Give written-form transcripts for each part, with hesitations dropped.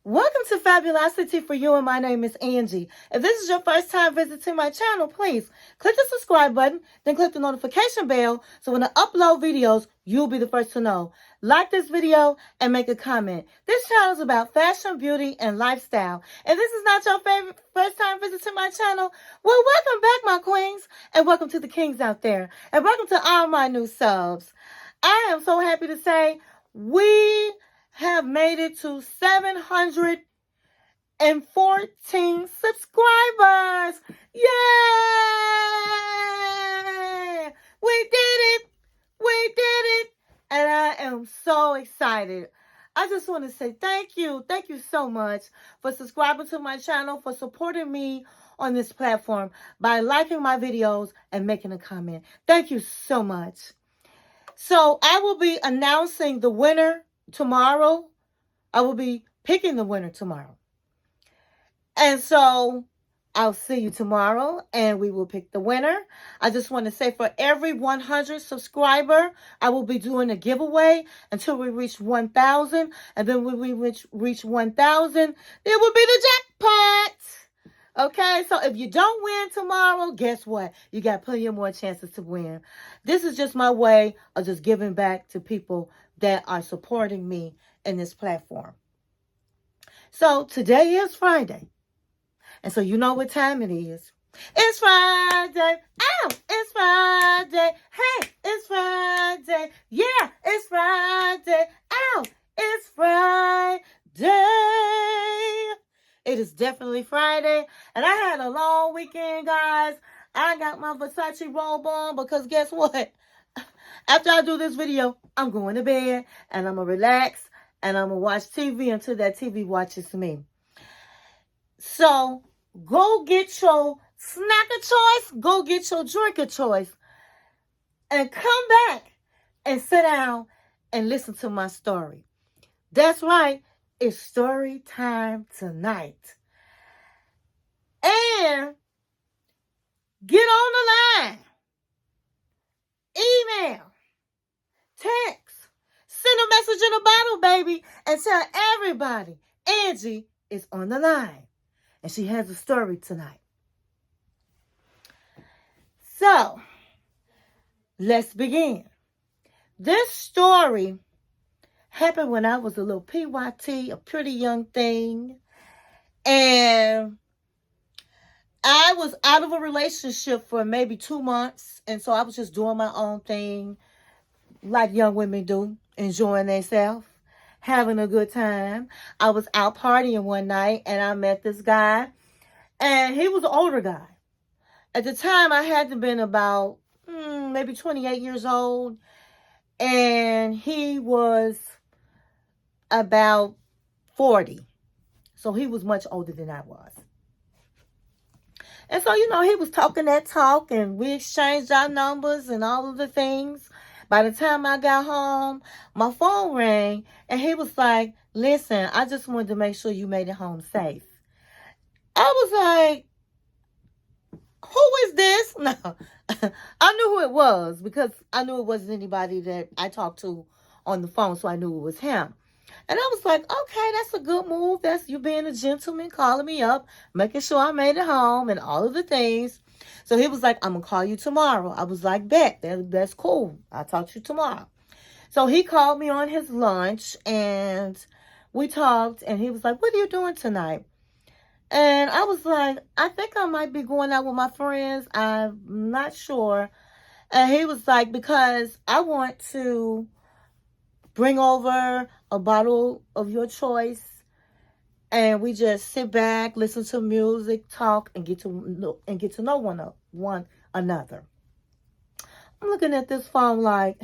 Welcome to Fabulosity For You, and my name is Angie. If this is your first time visiting my channel, please click the subscribe button, then click the notification bell so when I upload videos, you'll be the first to know. Like this video and make a comment. This channel is about fashion, beauty, and lifestyle. If this is not your first time visiting my channel, well, welcome back, my queens, and welcome to the kings out there, and welcome to all my new subs. I am so happy to say we have made it to 714 subscribers. Yay! We did it! We did it! And I am so excited. I just want to say thank you. Thank you so much for subscribing to my channel, for supporting me on this platform by liking my videos and making a comment. Thank you so much. So I will be announcing the winner tomorrow. I will be picking the winner tomorrow. And so I'll see you tomorrow and we will pick the winner. I just want to say for every 100 subscriber, I will be doing a giveaway until we reach 1,000. And then when we reach 1,000, it will be the jackpot. Okay, so if you don't win tomorrow, guess what? You got plenty of more chances to win. This is just my way of just giving back to people that are supporting me in this platform. So today is Friday. And so you know what time it is. It's Friday. Ow, it's Friday. Hey, it's Friday. Yeah, it's Friday. Ow, it's Friday. It is definitely Friday. And I had a long weekend, guys. I got my Versace robe on because guess what? After I do this video, I'm going to bed and I'm going to relax and I'm going to watch TV until that TV watches me. So go get your snack of choice, go get your drink of choice, and come back and sit down and listen to my story. That's right, it's story time tonight. And get on the line, email, text, send a message in a bottle, baby, and tell everybody Angie is on the line. And she has a story tonight. So, let's begin. This story happened when I was a little PYT, a pretty young thing. And I was out of a relationship for maybe 2 months. And so I was just doing my own thing, like young women do, enjoying themselves, having a good time. I was out partying one night and I met this guy. And he was an older guy. At the time, I had to been about maybe 28 years old. And he was about 40. So he was much older than I was. And so, he was talking that talk and we exchanged our numbers and all of the things. By the time I got home, my phone rang and he was like, listen, I just wanted to make sure you made it home safe. I was like, who is this? No, I knew who it was because I knew it wasn't anybody that I talked to on the phone. So I knew it was him. And I was like, okay, that's a good move. That's you being a gentleman, calling me up, making sure I made it home and all of the things. So he was like, I'm going to call you tomorrow. I was like, bet, that's cool. I'll talk to you tomorrow. So he called me on his lunch and we talked and he was like, what are you doing tonight? And I was like, I think I might be going out with my friends. I'm not sure. And he was like, because I want to bring over a bottle of your choice. And we just sit back, listen to music, talk, and get to know one another. I'm looking at this phone like,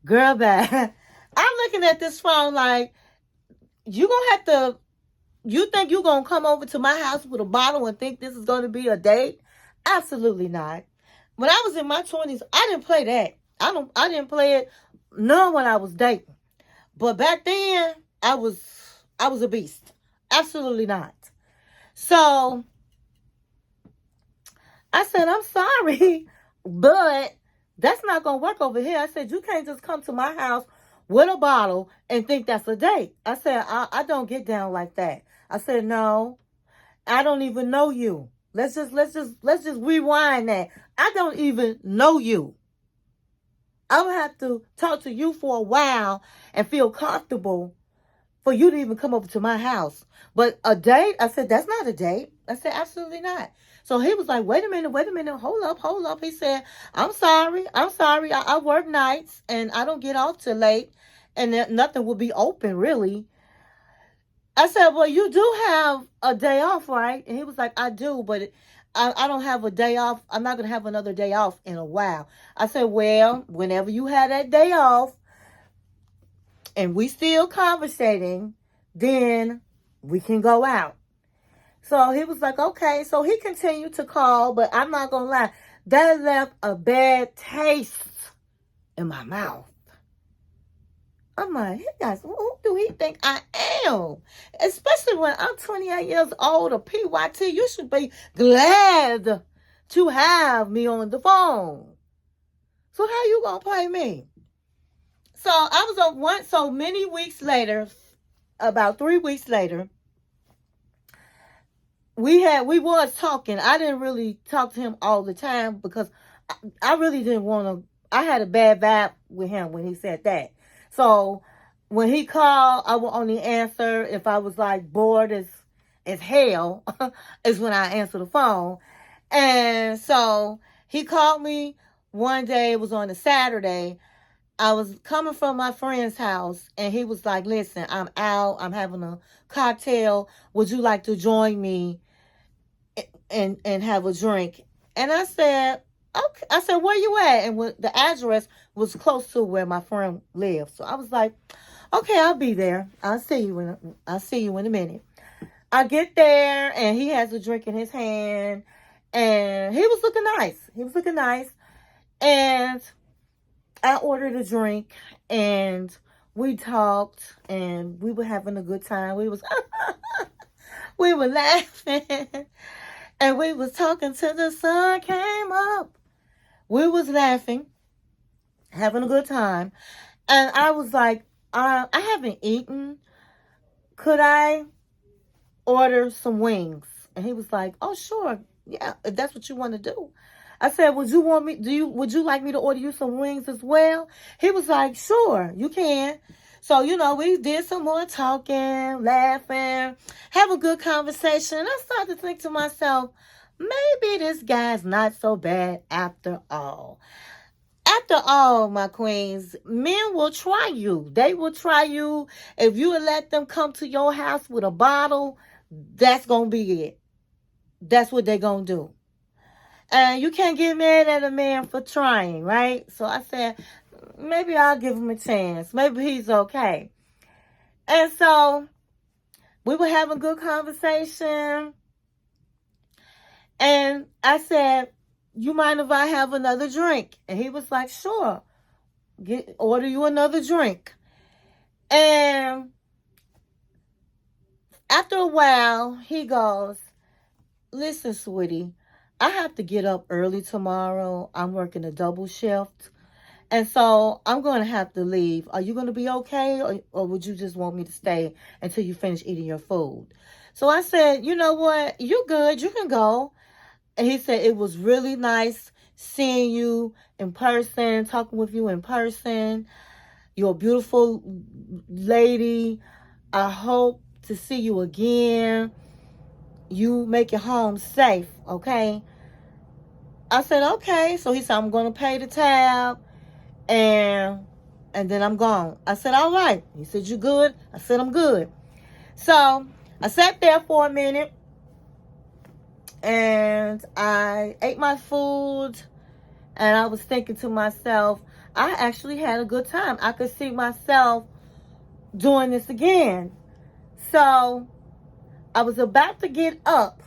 girl, bad. I'm looking at this phone like, you think you're going to come over to my house with a bottle and think this is going to be a date? Absolutely not. When I was in my 20s, I didn't play that. I didn't play it none when I was dating. But back then, I was a beast. Absolutely not. So I said, I'm sorry, but that's not going to work over here. I said, you can't just come to my house with a bottle and think that's a date. I said, I don't get down like that. I said, no, I don't even know you. Let's just rewind that. I don't even know you. I would have to talk to you for a while and feel comfortable for you to even come over to my house. But a date, I said, that's not a date. I said, absolutely not. So he was like, wait a minute, hold up. He said, I'm sorry. I work nights and I don't get off till late and nothing will be open really. I said, well, you do have a day off, right? And he was like, I do, but I don't have a day off. I'm not going to have another day off in a while. I said, well, whenever you have that day off and we still conversating, then we can go out. So he was like, okay. So he continued to call, but I'm not going to lie. That left a bad taste in my mouth. I'm like, who do he think I am? Especially when I'm 28 years old, a PYT, you should be glad to have me on the phone. So how you going to play me? So I was on one, so many weeks later, about 3 weeks later, we was talking. I didn't really talk to him all the time because I really didn't want to. I had a bad vibe with him when he said that. So when he called, I would only answer if I was like bored as hell is when I answer the phone. And so he called me one day. It was on a Saturday. I was coming from my friend's house and he was like, listen, I'm out. I'm having a cocktail. Would you like to join me and have a drink? And I said, okay. I said, where you at? And the address was close to where my friend lived. So I was like, okay, I'll be there. I'll see you in a minute. I get there and he has a drink in his hand and he was looking nice. And I ordered a drink and we talked and we were having a good time. We were laughing and we was talking till the sun came up. We was laughing, having a good time. And I was like, I haven't eaten. Could I order some wings? And he was like, oh, sure. Yeah, if that's what you want to do. I said, would you like me to order you some wings as well? He was like, sure, you can. So, we did some more talking, laughing, have a good conversation. I started to think to myself, maybe this guy's not so bad after all. After all, my queens, men will try you. They will try you. If you would let them come to your house with a bottle, that's going to be it. That's what they're going to do. And you can't get mad at a man for trying, right? So I said, maybe I'll give him a chance. Maybe he's okay. And so we were having good conversation. And I said, you mind if I have another drink? And he was like, sure. Order you another drink. And after a while, he goes, listen, sweetie, I have to get up early tomorrow. I'm working a double shift. And so I'm going to have to leave. Are you going to be okay? Or would you just want me to stay until you finish eating your food? So I said, you know what? You're good. You can go. And he said, it was really nice seeing you in person, talking with you in person. You're a beautiful lady. I hope to see you again. You make it home safe, okay? I said, okay. So he said, I'm going to pay the tab and then I'm gone. I said, all right. He said, you good? I said, I'm good. So I sat there for a minute and I ate my food and I was thinking to myself, I actually had a good time. I could see myself doing this again. So I was about to get up.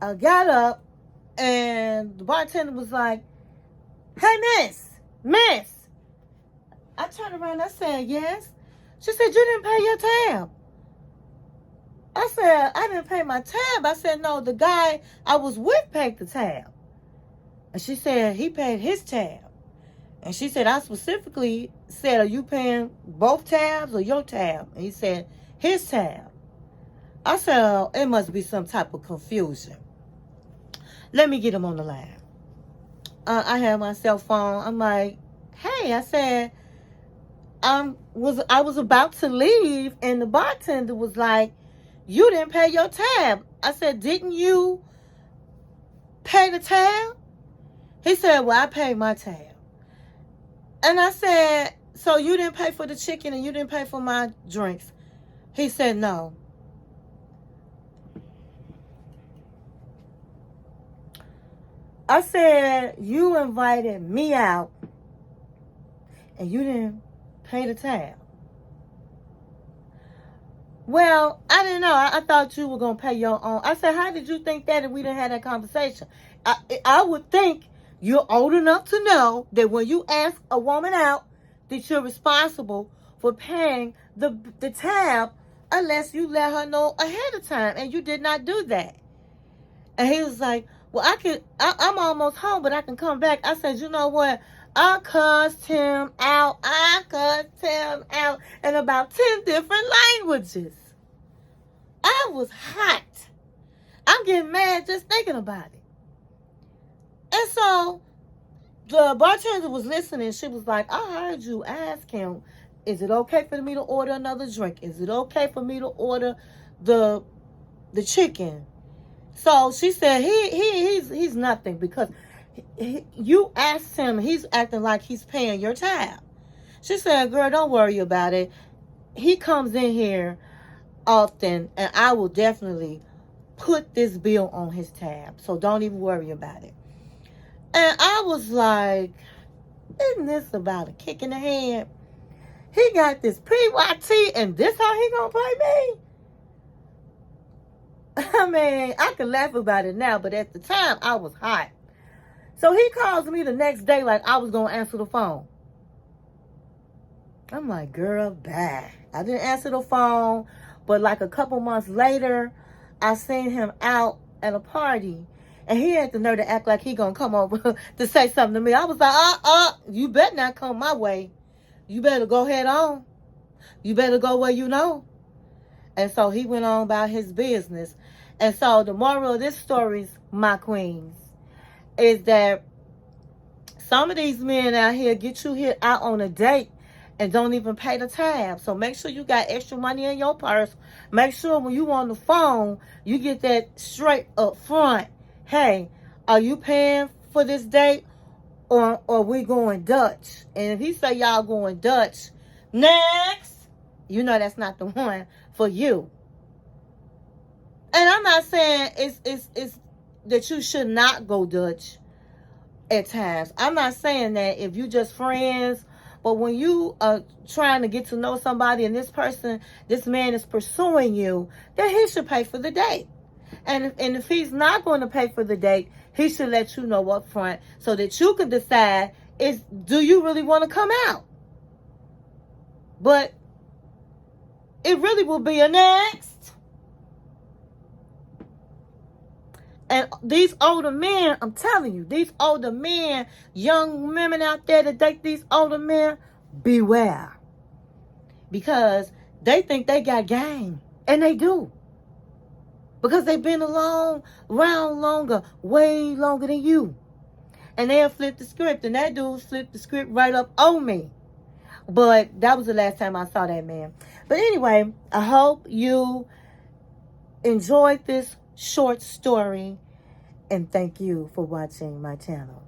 I got up and the bartender was like, hey, miss. I turned around and I said, yes. She said, you didn't pay your tab. I said, I didn't pay my tab. I said, no, the guy I was with paid the tab. And she said, he paid his tab. And she said, I specifically said, are you paying both tabs or your tab? And he said, his tab. I said, oh, it must be some type of confusion. Let me get him on the line. I have my cell phone. I'm like, hey, I said, I was about to leave, and the bartender was like, you didn't pay your tab. I said, didn't you pay the tab? He said, well, I paid my tab. And I said, so you didn't pay for the chicken and you didn't pay for my drinks? He said, no. I said, you invited me out and you didn't pay the tab. Well, I didn't know. I thought you were going to pay your own. I said, how did you think that if we didn't have that conversation? I would think you're old enough to know that when you ask a woman out, that you're responsible for paying the tab unless you let her know ahead of time. And you did not do that. And he was like, well, I'm almost home, but I can come back. I said, you know what? I cussed him out. In about 10 different languages. I was hot. I'm getting mad just thinking about it. And so the bartender was listening. She was like, I heard you ask him, is it okay for me to order another drink? Is it okay for me to order the chicken? So she said, he's nothing because you asked him, he's acting like he's paying your tab. She said, girl, don't worry about it. He comes in here often, and I will definitely put this bill on his tab. So don't even worry about it. And I was like, isn't this about a kick in the head? He got this PYT, and this how he gonna pay me? I mean, I can laugh about it now, but at the time, I was hot. So he calls me the next day like I was going to answer the phone. I'm like, girl, bye. I didn't answer the phone, but like a couple months later, I seen him out at a party, and he had the nerve to act like he going to come over to say something to me. I was like, you better not come my way. You better go head on. You better go where you know. And so he went on about his business. And so the moral of this story, my queens, is that some of these men out here get you here out on a date and don't even pay the tab. So make sure you got extra money in your purse. Make sure when you on the phone, you get that straight up front. Hey, are you paying for this date or we going Dutch? And if he say y'all going Dutch, next, you know that's not the one for you. And I'm not saying it's that you should not go Dutch at times. I'm not saying that if you just friends, but when you are trying to get to know somebody and this man is pursuing you, then he should pay for the date. And if he's not going to pay for the date, he should let you know up front so that you can decide do you really want to come out? But it really will be a next. And these older men, I'm telling you, these older men, young women out there that date these older men, beware. Because they think they got game. And they do. Because they've been around longer, way longer than you. And they'll flip the script. And that dude flipped the script right up on me. But that was the last time I saw that man. But anyway, I hope you enjoyed this short story. And thank you for watching my channel.